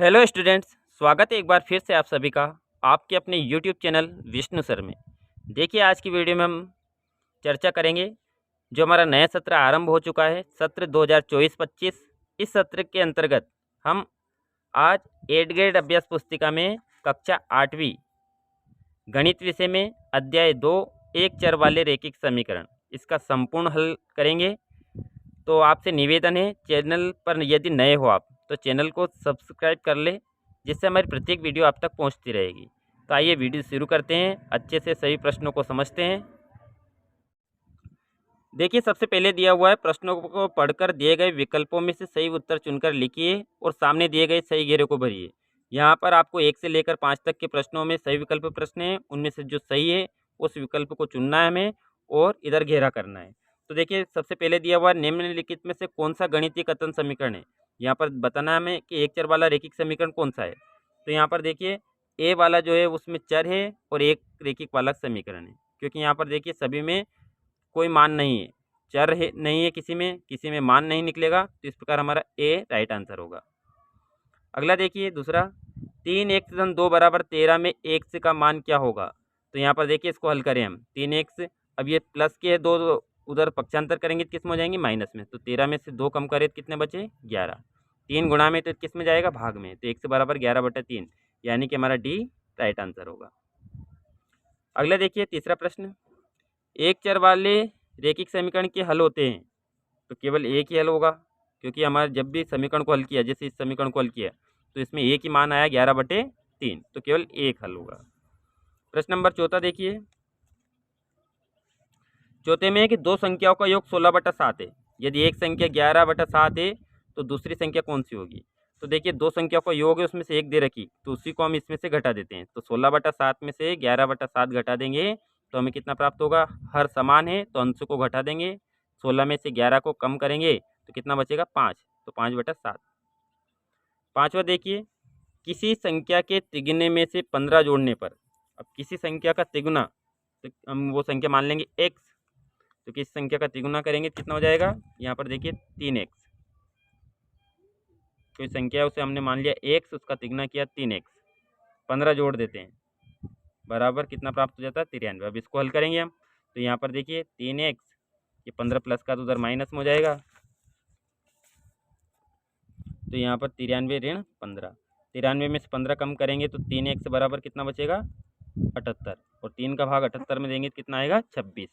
Hello students, स्वागत है एक बार फिर से आप सभी का आपके अपने यूट्यूब चैनल विष्णु सर में। देखिए, आज की वीडियो में हम चर्चा करेंगे जो हमारा नया सत्र आरंभ हो चुका है, सत्र 2024-25। इस सत्र के अंतर्गत हम आज 8 ग्रेड अभ्यास पुस्तिका में कक्षा 8वीं गणित विषय में अध्याय 2 एक चर वाले रैखिक समीकरण इसका संपूर्ण हल करेंगे। तो आपसे निवेदन है, चैनल पर यदि नए हो आप तो चैनल को सब्सक्राइब कर ले, जिससे हमारी प्रत्येक वीडियो आप तक पहुंचती रहेगी। तो आइए वीडियो शुरू करते हैं, अच्छे से सभी प्रश्नों को समझते हैं। देखिए, सबसे पहले दिया हुआ है, प्रश्नों को पढ़कर दिए गए विकल्पों में से सही उत्तर चुनकर लिखिए और सामने दिए गए सही घेरे को भरिए। यहाँ पर आपको 1 से लेकर 5 तक के प्रश्नों में सही विकल्प प्रश्न हैं, उनमें से जो सही है उस विकल्प को चुनना है हमें और इधर घेरा करना है। तो देखिए, सबसे पहले दिया हुआ निम्नलिखित में से कौन सा गणितीय कथन समीकरण है। यहाँ पर बताना है हमें कि एक चर वाला रैखिक समीकरण कौन सा है। तो यहाँ पर देखिए, ए वाला जो है उसमें चर है और एक रैखिक वाला समीकरण है, क्योंकि यहाँ पर देखिए सभी में कोई मान नहीं है, चर है नहीं है, किसी में मान नहीं निकलेगा, तो इस प्रकार हमारा ए राइट आंसर होगा। अगला देखिए दूसरा, 3x 2 बराबर 13 में x का मान क्या होगा। तो यहाँ पर देखिए इसको हल करें हम, 3x, अब ये प्लस के है, दो उधर पक्षांतर करेंगे तो किस में हो जाएंगे, माइनस में। तो 13 में से 2 कम करें तो कितने बचे, 11। 3 गुणा में तो किस में जाएगा, भाग में, तो x बराबर 11/3, यानी कि हमारा डी राइट आंसर होगा। अगला देखिए तीसरा प्रश्न, एक चर वाले रैखिक समीकरण के हल होते हैं तो केवल एक ही हल होगा, क्योंकि हमारे जब भी समीकरण को हल किया, जैसे इस समीकरण को हल किया तो इसमें एक ही मान आया 11/3, तो केवल एक हल होगा। प्रश्न नंबर चौथा देखिए, चौथे में है कि दो संख्याओं का योग 16/7 है, यदि एक संख्या 11/7 है तो दूसरी संख्या कौन सी होगी। तो देखिए, दो संख्याओं का योग है, उसमें से एक दे रखी, तो उसी को हम इसमें से घटा देते हैं। तो 16/7 में से 11/7 घटा देंगे तो हमें कितना प्राप्त होगा, हर समान है तो अंश को घटा देंगे, 16 में से 11 को कम करेंगे तो कितना बचेगा, 5, तो 5/7। पाँचवा देखिए, किसी संख्या के तिगुने में से 15 जोड़ने पर, अब किसी संख्या का तिगुना, तो हम वो संख्या मान लेंगे x, तो किसी संख्या का तिगुना करेंगे तो कितना हो जाएगा, यहाँ पर देखिए 3x, कोई संख्या उसे हमने मान लिया x, उसका तिगुना किया 3x, 15 जोड़ देते हैं, बराबर कितना प्राप्त हो जाता है, 93। अब इसको हल करेंगे हम, तो यहाँ पर देखिए 3x, ये 15 प्लस का तो उधर माइनस में हो जाएगा, तो यहाँ पर 93 ऋण 15, 93 में से 15 कम करेंगे तो 3x बराबर कितना बचेगा, 78, और 3 का भाग 78 में देंगे तो कितना आएगा, 26।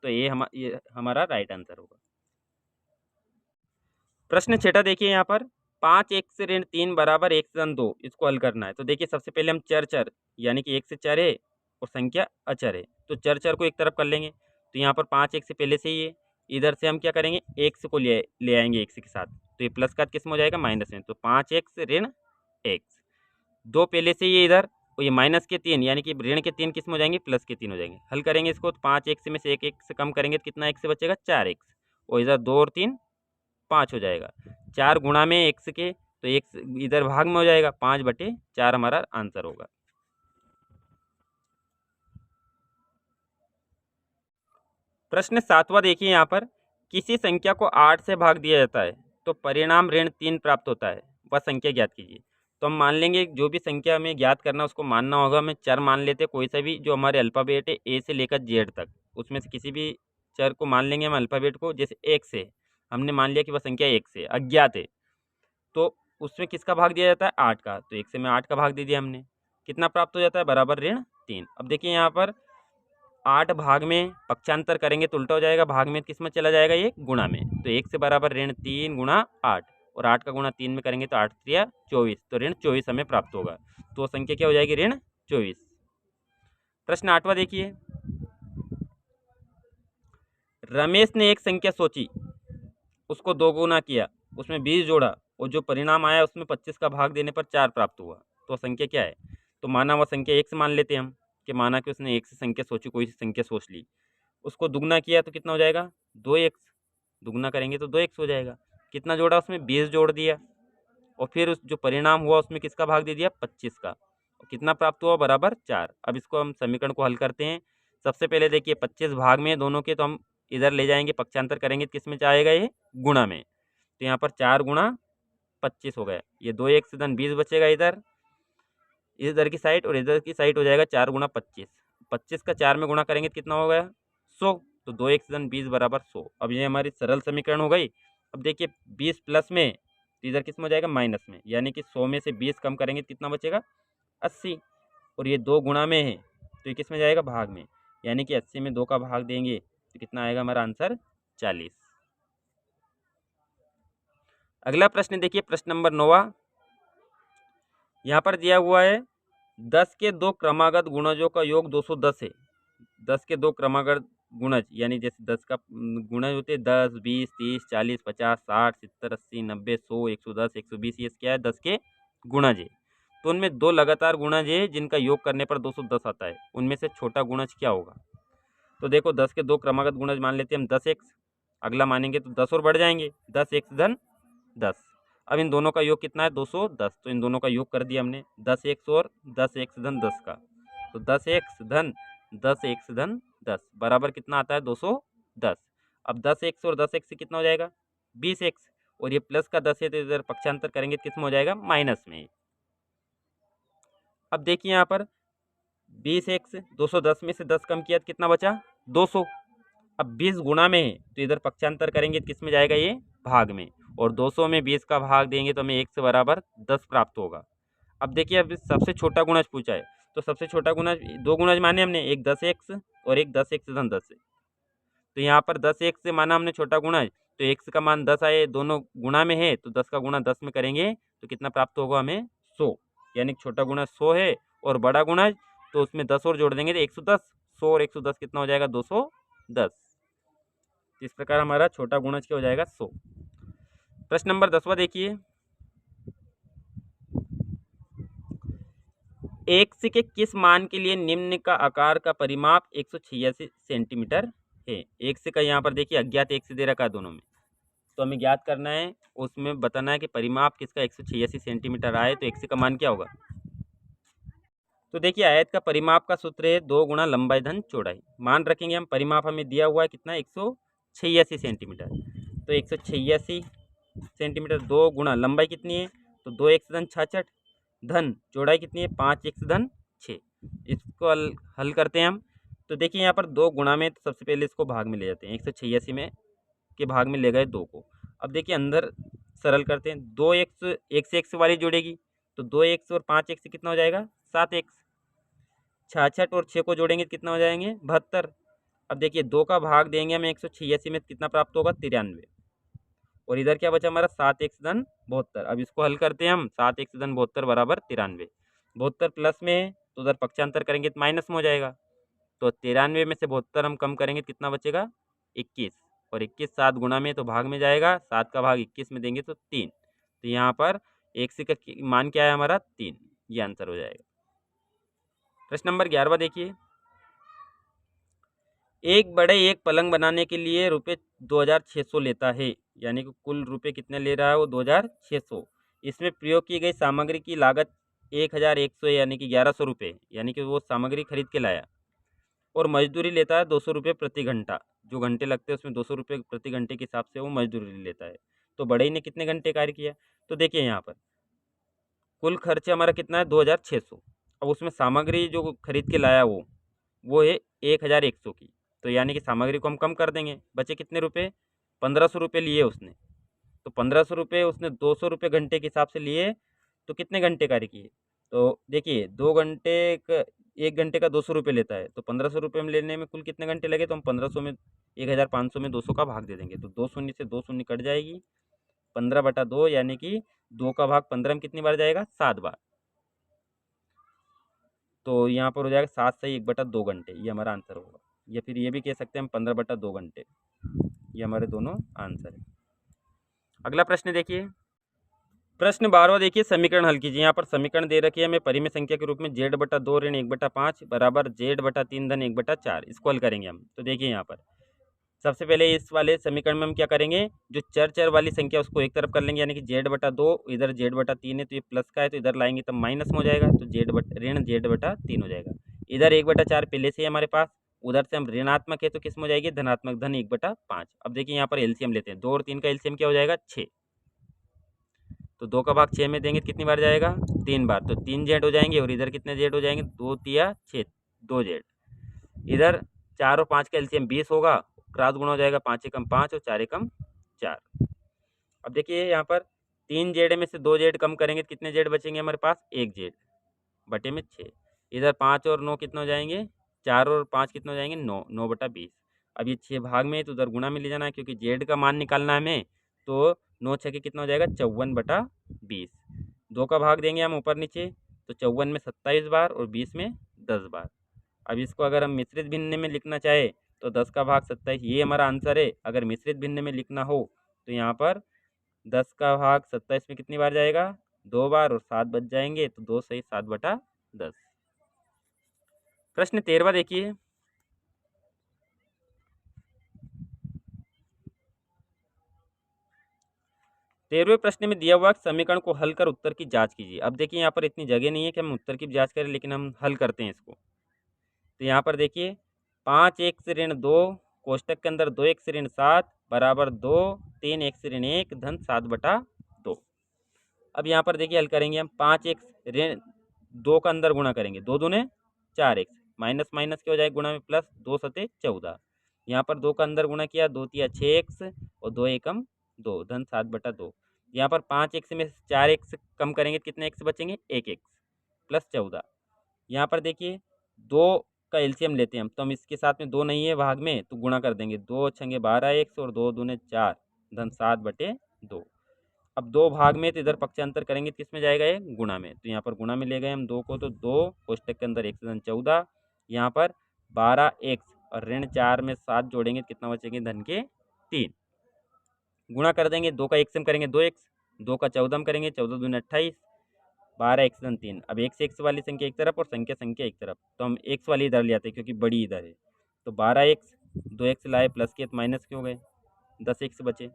तो ये हमारा राइट आंसर होगा। प्रश्न छठा देखिए, यहाँ पर 5x ऋण 3 बराबर 1/2, इसको हल करना है। तो देखिए, सबसे पहले हम चर यानी कि एक से चर है और संख्या अचर है, तो चर को एक तरफ कर लेंगे। तो यहाँ पर 5x से पहले से ही है, इधर से हम क्या करेंगे, x को ले आएंगे x के साथ, तो ये प्लस का किस में हो जाएगा, माइनस में, तो 5x ऋण x, 2 पहले से ये इधर, और ये माइनस के 3, यानी कि ऋण के 3 किस में हो जाएंगे, प्लस के 3 हो जाएंगे। हल करेंगे इसको, तो 5x में से एक x कम करेंगे तो कितना x से बचेगा, 4x, और इधर 2 और 3 5 हो जाएगा, 4 गुणा में x के, तो x इधर भाग में हो जाएगा, 5/4 हमारा आंसर होगा। प्रश्न सातवां देखिए, यहाँ पर किसी संख्या को 8 से भाग दिया जाता है तो परिणाम ऋण 3 प्राप्त होता है, वह संख्या ज्ञात कीजिए। तो हम मान लेंगे, जो भी संख्या हमें ज्ञात करना उसको मानना होगा, हमें चर मान लेते कोई सा भी, जो हमारे अल्फ़ाबेट है ए से लेकर जेड तक, उसमें से किसी भी चर को मान लेंगे हम अल्फ़ाबेट को। जैसे एक से हमने मान लिया कि वह संख्या एक से अज्ञात है, तो उसमें किसका भाग दिया जाता है, 8 का, तो एक से में 8 का भाग दे दिया हमने, कितना प्राप्त हो जाता है, बराबर ऋण 3। अब देखिए, यहाँ पर 8 भाग में पक्षांतर करेंगे तो उल्टा हो जाएगा, भाग में किस में चला जाएगा, ये गुणा में, तो 1 से बराबर ऋण 3 गुणा 8, और 8 का गुणा 3 में करेंगे तो 8 3 24, तो ऋण 24 हमें प्राप्त होगा, तो संख्या क्या हो जाएगी, ऋण 24। प्रश्न 8वां देखिए, रमेश ने एक संख्या सोची, उसको 2 गुना किया, उसमें 20 जोड़ा, और जो परिणाम आया उसमें 25 का भाग देने पर 4 प्राप्त हुआ, तो संख्या क्या है। तो माना वह संख्या एक से मान लेते हैं हम, कि माना कि उसने एक से संख्या सोची, कोई सी संख्या सोच ली, उसको दुगना किया तो कितना हो जाएगा, 2x, दुगना करेंगे तो 2x हो जाएगा, कितना जोड़ा, उसमें 20 जोड़ दिया, और फिर उस जो परिणाम हुआ उसमें किसका भाग दे दिया, 25 का, और कितना प्राप्त हुआ, बराबर 4। अब इसको हम समीकरण को हल करते हैं। सबसे पहले देखिए, 25 भाग में दोनों के, तो हम इधर ले जाएंगे, पक्षांतर करेंगे तो किस में आएगा, ये गुणा में, तो यहाँ पर 4 गुणा 25 हो गया। ये 2x धन 20 बचेगा इधर की साइड, और इधर की साइड हो जाएगा 4 गुणा 25। 25 का 4 में गुणा करेंगे तो कितना हो गया 100। तो 2x धन 20 बराबर 100। अब ये हमारी सरल समीकरण हो गई। अब देखिए 20 प्लस में तो इधर किस में हो जाएगा माइनस में, यानी कि 100 में से 20 कम करेंगे तो कितना बचेगा 80। और ये 2 गुणा में है तो ये किस में जाएगा भाग में, यानी कि 80 में 2 का भाग देंगे तो कितना आएगा हमारा आंसर 40। अगला प्रश्न देखिए, प्रश्न नंबर 9। यहाँ पर दिया हुआ है 10 के 2 क्रमागत गुणजों का योग 210 है। 10 के 2 क्रमागत गुणज, यानी जैसे 10 का गुणज होते हैं 10, 20, 30, 40, 50, 60, 70, 80, 90, 100, 110, 120, ये क्या है 10 के गुणज है। तो उनमें 2 लगातार गुणज है जिनका योग करने पर 210 आता है। उनमें से छोटा गुणज क्या होगा? तो देखो 10 के 2 क्रमागत गुणज मान लेते हैं हम 10x, अगला मानेंगे तो 10 और बढ़ जाएंगे 10x धन 10। अब इन दोनों का योग कितना है 210, तो इन दोनों का योग कर दिया हमने 10x और 10x धन 10 का। तो 10x धन 10x धन 10 बराबर कितना आता है 210। अब 10x और 10x से कितना हो जाएगा 20x, और ये प्लस का 10 है तो इधर पक्षांतर करेंगे किस में हो जाएगा माइनस में। अब देखिए यहाँ पर 20x 210 में से 10 कम किया तो कितना बचा 200। अब 20 गुणा में है तो इधर पक्षांतर करेंगे किस में जाएगा ये भाग में, और 200 में 20 का भाग देंगे तो हमें 1 से बराबर 10 प्राप्त होगा। अब देखिए अब सबसे छोटा गुणज पूछा है, तो सबसे छोटा गुणज 2 गुणज माने हमने, एक 10x और एक 10x धन 10 है। तो यहाँ पर 10x से माना हमने छोटा गुणज, तो x का मान 10 आए, दोनों गुणा में है तो 10 का गुणा 10 में करेंगे तो कितना प्राप्त होगा हमें 100, यानी छोटा गुणज 100 है, और बड़ा गुणज तो उसमें 10 और जोड़ देंगे तो 110। 100 और 110 कितना हो जाएगा 210। इस प्रकार हमारा छोटा गुणज क्या हो जाएगा 100। प्रश्न नंबर 10वां देखिए, x के किस मान के लिए निम्न का आकार का परिमाप 186 सेंटीमीटर है? x का यहाँ पर देखिए अज्ञात x दे रखा है दोनों में, तो हमें ज्ञात करना है, उसमें बताना है कि परिमाप किसका 186 सेंटीमीटर आए, तो x का मान क्या होगा। तो देखिए आयत का परिमाप का सूत्र है 2 गुणा लंबाई धन चौड़ाई। मान रखेंगे हम, परिमाप हमें दिया हुआ है कितना 186 सेंटीमीटर, तो 186 सेंटीमीटर 2 गुणा लंबाई कितनी है तो 2x धन 66 धन चौड़ाई कितनी है 5x धन 6। इसको हल करते हैं हम। तो देखिए यहाँ पर 2 गुणा में, तो सबसे पहले इसको भाग में ले जाते हैं, 186 में के भाग में ले गए 2 को। अब देखिए अंदर सरल करते हैं, 2x एक से x वाली जुड़ेगी तो 2x और 5x से कितना हो जाएगा 7x। 66 और 6 को जोड़ेंगे तो कितना हो जाएंगे 72। अब देखिए 2 का भाग देंगे हमें 186 में, कितना प्राप्त होगा 93, और इधर क्या बचा हमारा 7x धन 72। अब इसको हल करते हैं हम, 7x धन 72 बराबर 93। 72 प्लस में है तो उधर पक्षांतर करेंगे तो माइनस में हो जाएगा, तो 93 में से 72 हम कम करेंगे तो कितना बचेगा 21, और 21 7 गुणा में तो भाग में जाएगा, 7 का भाग 21 में देंगे तो 3। तो यहाँ पर x का मान क्या है हमारा 3, ये आंसर हो जाएगा। प्रश्न नंबर 11वां देखिए, एक बड़े एक पलंग बनाने के लिए रुपये 2600 लेता है, यानी कि कुल रुपये कितने ले रहा है वो 2600। इसमें प्रयोग की गई सामग्री की लागत 1100 यानी कि 1100 रुपये, यानी कि वो सामग्री खरीद के लाया, और मजदूरी लेता है 200 रुपये प्रति घंटा। जो घंटे लगते हैं उसमें 200 रुपये प्रति घंटे के हिसाब से वो मजदूरी लेता है। तो बड़े ने कितने घंटे कार्य किया, तो देखिए यहाँ पर कुल खर्च हमारा कितना है 2600। अब उसमें सामग्री जो खरीद के लाया वो है 1100 की, तो यानी कि सामग्री को हम कम कर देंगे, बचे कितने रुपए 1500 रुपये लिए उसने। तो 1500 रुपये उसने 200 रुपये घंटे के हिसाब से लिए, तो कितने घंटे कार्य किए, तो देखिए 1 घंटे का 200 रुपये लेता है, तो 1500 रुपये में लेने में कुल कितने घंटे लगे, तो हम 1500 में 1500 में 200 का भाग दे देंगे, तो 2 शून्य से 2 शून्य कट जाएगी, 15/2 यानी कि 2 का भाग 15 में कितनी बार जाएगा 7 बार। तो यहाँ पर हो जाएगा 7 सही 1/2 घंटे, ये हमारा आंसर होगा। या फिर ये भी कह सकते हैं हम 15/2 घंटे, ये हमारे दोनों आंसर है। अगला प्रश्न देखिए, प्रश्न 12वां देखिए, समीकरण हल कीजिए। यहाँ पर समीकरण दे रखी है हमें परिमेय संख्या के रूप में z/2 ऋण 1/5 बराबर z/3 धन 1/4। इसको हल करेंगे हम। तो देखिए यहाँ पर सबसे पहले इस वाले समीकरण में हम क्या करेंगे, जो चर वाली संख्या उसको एक तरफ कर लेंगे, यानी कि z/2 इधर z/3 है तो ये प्लस का है, तो इधर लाएंगे तब माइनस में हो जाएगा, तो ऋण z/3 हो जाएगा। इधर 1/4 पहले से ही हमारे पास, उधर से हम ऋणात्मक है तो किस में हो जाएगी धनात्मक, धन 1/5। अब देखिए यहाँ पर एलसीएम लेते हैं, 2 और 3 का एलसीएम क्या हो जाएगा 6, तो 2 का भाग 6 में देंगे तो कितनी बार जाएगा? 3 बार। तो 3 जेड हो जाएंगे और इधर कितने जेड हो जाएंगे? 2 तिया 6, 2 जेड। इधर 4 और 5 का एलसीएम 20 होगा, क्रॉस गुणा हो जाएगा, 5 एकम 5 और 4 एकम 4। अब देखिए यहाँ पर 3 जेड में से 2 जेड कम करेंगे तो कितने जेड बचेंगे हमारे पास? 1 जेड बटे में 6। इधर 5 और 9 कितने हो जाएंगे? 4 और 5 कितने हो जाएंगे? 9, 9 बटा 20। अब ये 6 भाग में है तो उधर गुणा में ले जाना है क्योंकि जेड का मान निकालना है हमें। तो 9 छः कितना हो जाएगा? 54 बटा 20। 2 का भाग देंगे हम ऊपर नीचे, तो 54 में 27 बार और 20 में 10 बार। अब इसको अगर हम मिश्रित भिन्न में लिखना चाहे तो 10 का भाग 27, ये हमारा आंसर है। अगर मिश्रित भिन्न में लिखना हो तो यहाँ पर 10 का भाग 27 में कितनी बार जाएगा? 2 बार और 7 बच जाएंगे, तो 2 सही 7 बटा 10। प्रश्न 13वां देखिए। तेरहवें प्रश्न में दिया हुआ समीकरण को हल कर उत्तर की जांच कीजिए। अब देखिए यहाँ पर इतनी जगह नहीं है कि हम उत्तर की जांच करें, लेकिन हम हल करते हैं इसको। तो यहाँ पर देखिए 5x ऋण 2 कोष्टक के अंदर 2x ऋण 7 बराबर 2, 3x ऋण 1 धन 7 बटा 2। अब यहाँ पर देखिए हल करेंगे हम। 5x ऋण 2 का अंदर गुणा करेंगे, 2 दूने 4x, माइनस माइनस क्या हो जाएगा? गुणा में प्लस, 2 सते 14। यहाँ पर 2 का अंदर गुणा किया, 2 तिया 6x और 2 एकम 2 धन 7 बटा 2। यहाँ पर 5x में 4x कम करेंगे तो कितने x बचेंगे? 1x plus 14। यहाँ पर देखिए 2 का एलसीएम लेते हैं हम, तो हम इसके साथ में 2 नहीं है भाग में तो गुणा कर देंगे, 2 छंगे 12x और 2 दूने 4 धन 7 बटे 2। अब 2 भाग में तो इधर पक्षांतर करेंगे तो किस में जाएगा? ये गुणा में। तो यहाँ पर गुणा में ले गए हम 2 को, तो 2 कोष्टक के अंदर 1 धन 14, यहाँ पर 12x और ऋण 4 में 7 जोड़ेंगे तो कितना बचेंगे? धन के 3। गुणा कर देंगे, 2 का 1 में करेंगे 2x, 2 का 14 में करेंगे 14 दूने 28, 12x धन 3। अब x वाली संख्या एक तरफ और संख्या एक तरफ, तो हम x वाली इधर ले आते हैं क्योंकि बड़ी इधर है। तो 12x 2x लाए प्लस के तो माइनस क्यों गए? 10x बचे।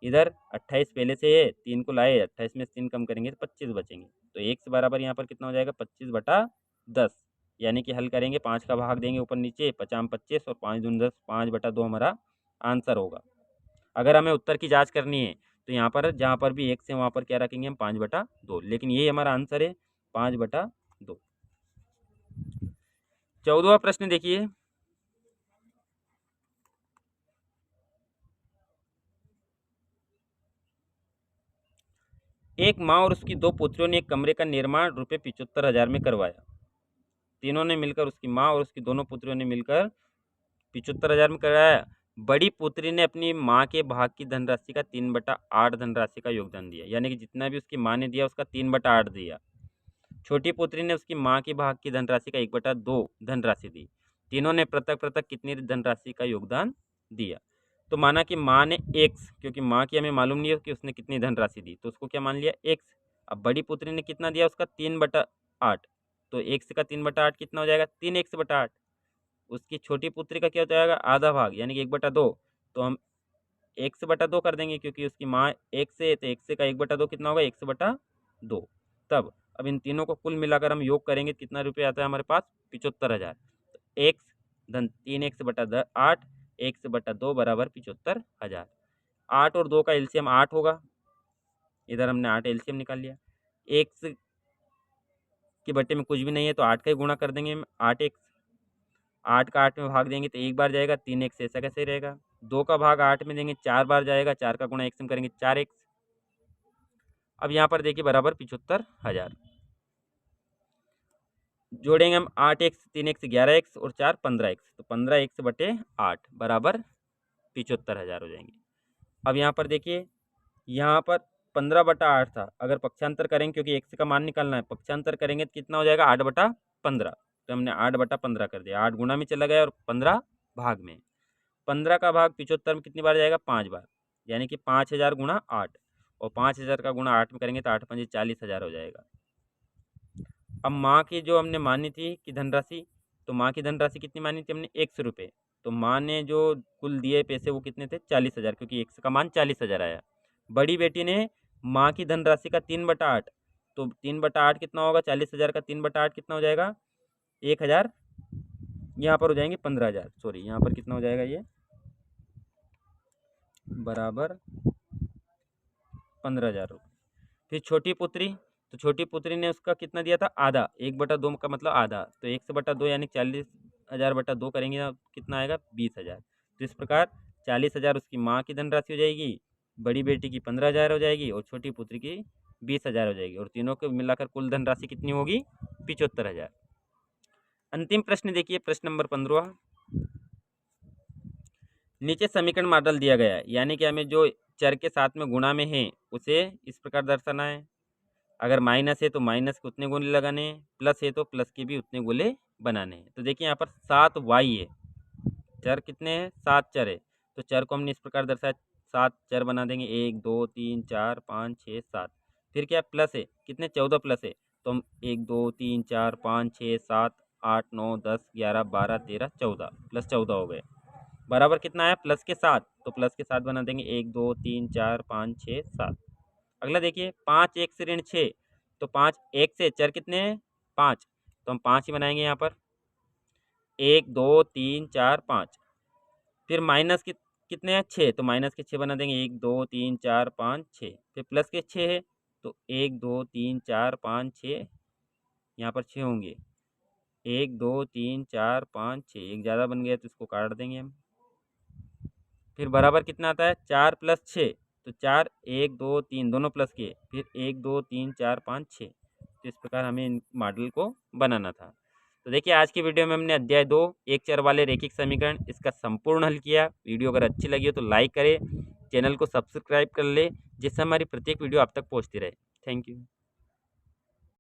इधर 28 पहले से है, 3 को लाए, 28 में 3 कम करेंगे तो 25 बचेंगे। तो x बराबर यहाँ पर कितना हो जाएगा? 25 बटा 10। यानी कि हल करेंगे, 5 का भाग देंगे ऊपर नीचे, 50 25 और 5 दूनी 10, 5 बटा 2 हमारा आंसर होगा। अगर हमें उत्तर की जांच करनी है तो यहाँ पर जहाँ पर भी x है वहाँ पर क्या रखेंगे हम? 5 बटा 2। लेकिन ये हमारा आंसर है 5 बटा 2। 14वां प्रश्न देखिए। एक माँ और उसकी 2 पुत्रियों ने एक कमरे का निर्माण रुपये 75,000 में करवाया। तीनों ने मिलकर, उसकी माँ और उसकी दोनों पुत्रियों ने मिलकर 75,000 में कराया। बड़ी पुत्री ने अपनी माँ के भाग की धनराशि का 3/8 धनराशि का योगदान दिया, यानी कि जितना भी उसकी माँ ने दिया उसका 3/8 दिया। छोटी पुत्री ने उसकी माँ के भाग की धनराशि का 1/2 धनराशि दी। तीनों ने पृथक पृथक कितनी धनराशि का योगदान दिया? तो माना कि माँ ने x, क्योंकि माँ की हमें मालूम नहीं है कि उसने कितनी धनराशि दी, तो उसको क्या मान लिया? x। अब बड़ी पुत्री ने कितना दिया? उसका 3/8, तो x का 3/8 कितना हो जाएगा? 3x/8। उसकी छोटी पुत्री का क्या हो जाएगा? आधा भाग, यानी कि 1/2। तो हम x/2 कर देंगे क्योंकि उसकी माँ x है, तो x का 1/2 कितना होगा? x/2। तब अब इन तीनों को कुल मिलाकर हम योग करेंगे तो कितना रुपये आता है हमारे पास? 75,000। तो x धन 3x/8, x/2 बराबर 75,000। 8 और 2 का एलसीएम 8 होगा, इधर हमने 8 एलसीएम निकाल लिया। x के बट्टे में कुछ भी नहीं है तो 8 का ही गुणा कर देंगे हम, 8x। 8 का 8 में भाग देंगे तो एक बार जाएगा, 3x ऐसा कैसे रहेगा? 2 का भाग 8 में देंगे 4 बार जाएगा, 4 का गुणा x में करेंगे 4x। अब यहाँ पर देखिए बराबर 75,000। जोड़ेंगे हम 8x, 3x 11x और 4 15x, तो 15x बटे 8 बराबर 75,000 हो जाएंगे। अब यहाँ पर देखिए, यहाँ पर 15/8 था, अगर पक्षांतर करेंगे क्योंकि x का मान निकालना है, पक्षांतर करेंगे तो कितना हो जाएगा? 8/15। तो हमने 8/15 कर दिया, 8 गुणा में चला गया और 15 भाग में। 15 का भाग 75 में कितनी बार जाएगा? 5 बार, यानी कि 5,000 गुणा 8, और 5,000 का गुणा 8 में करेंगे तो 8 5 40,000 हो जाएगा। अब माँ की जो हमने मानी थी कि धनराशि, तो माँ की धनराशि कितनी मानी थी हमने? 100 रुपये। तो माँ ने जो कुल दिए पैसे वो कितने थे? 40,000, क्योंकि x का मान 40,000 आया। बड़ी बेटी ने माँ की धनराशि का 3/8, तो 3/8 कितना होगा? 40,000 का 3/8 कितना हो जाएगा? 1,000, यहाँ पर हो जाएंगे 15,000, सॉरी यहाँ पर कितना हो जाएगा? ये बराबर 15,000 रुपये। फिर छोटी पुत्री, तो छोटी पुत्री ने उसका कितना दिया था, आधा, 1/2 का मतलब आधा, तो 1/2 यानी 40,000/2 करेंगे ना, कितना आएगा, 20,000। तो इस प्रकार 40,000 उसकी माँ की धनराशि हो जाएगी, बड़ी बेटी की 15,000 हो जाएगी और छोटी पुत्री की 20,000 हो जाएगी, और तीनों को मिलाकर कुल धनराशि कितनी होगी, 75,000। अंतिम प्रश्न देखिए, प्रश्न नंबर 15। नीचे समीकरण मॉडल दिया गया है, यानी कि हमें जो चर के साथ में गुणा में है उसे इस प्रकार दर्शाना है। अगर माइनस है तो माइनस के उतने गोले लगाने हैं, प्लस है तो प्लस के भी उतने गोले बनाने हैं। तो देखिए यहाँ पर 7y है, चर कितने हैं, 7 चर है, तो चर को हमने इस प्रकार दर्शाया, 7 चर बना देंगे, 1 2 3 4 5 6 7। फिर क्या प्लस है, कितने, 14 प्लस है, तो हम 1 2 3 4 5 6 7 8 9 10 11 12 13 14 प्लस 14 हो गए, बराबर कितना आया, प्लस के 7, तो प्लस के 7 बना देंगे, 1 2 3 4 5 6 7। अगला देखिए, 5 1 से ऋण 6, तो 5 1 से चर कितने हैं, 5, तो हम 5 ही बनाएंगे यहाँ पर, 1 2 3 4 5। फिर माइनस कितने हैं, 6, तो माइनस के 6 बना देंगे, 1 2 3 4 5 6। फिर प्लस के 6 है, तो 1 2 3 4 5 6, यहाँ पर 6 होंगे, 1 2 3 4 5 6, एक ज़्यादा बन गया तो इसको काट देंगे हम। फिर बराबर कितना आता है, 4 + 6, तो 4 1 2 3 दोनों प्लस किए, फिर 1 2 3 4 5 6। तो इस प्रकार हमें इन मॉडल को बनाना था। तो देखिए, आज की वीडियो में हमने अध्याय 2 एक चर वाले रैखिक समीकरण इसका संपूर्ण हल किया। वीडियो अगर अच्छी लगी हो तो लाइक करें, चैनल को सब्सक्राइब कर ले, जिससे हमारी प्रत्येक वीडियो आप तक पहुँचती रहे। Thank you.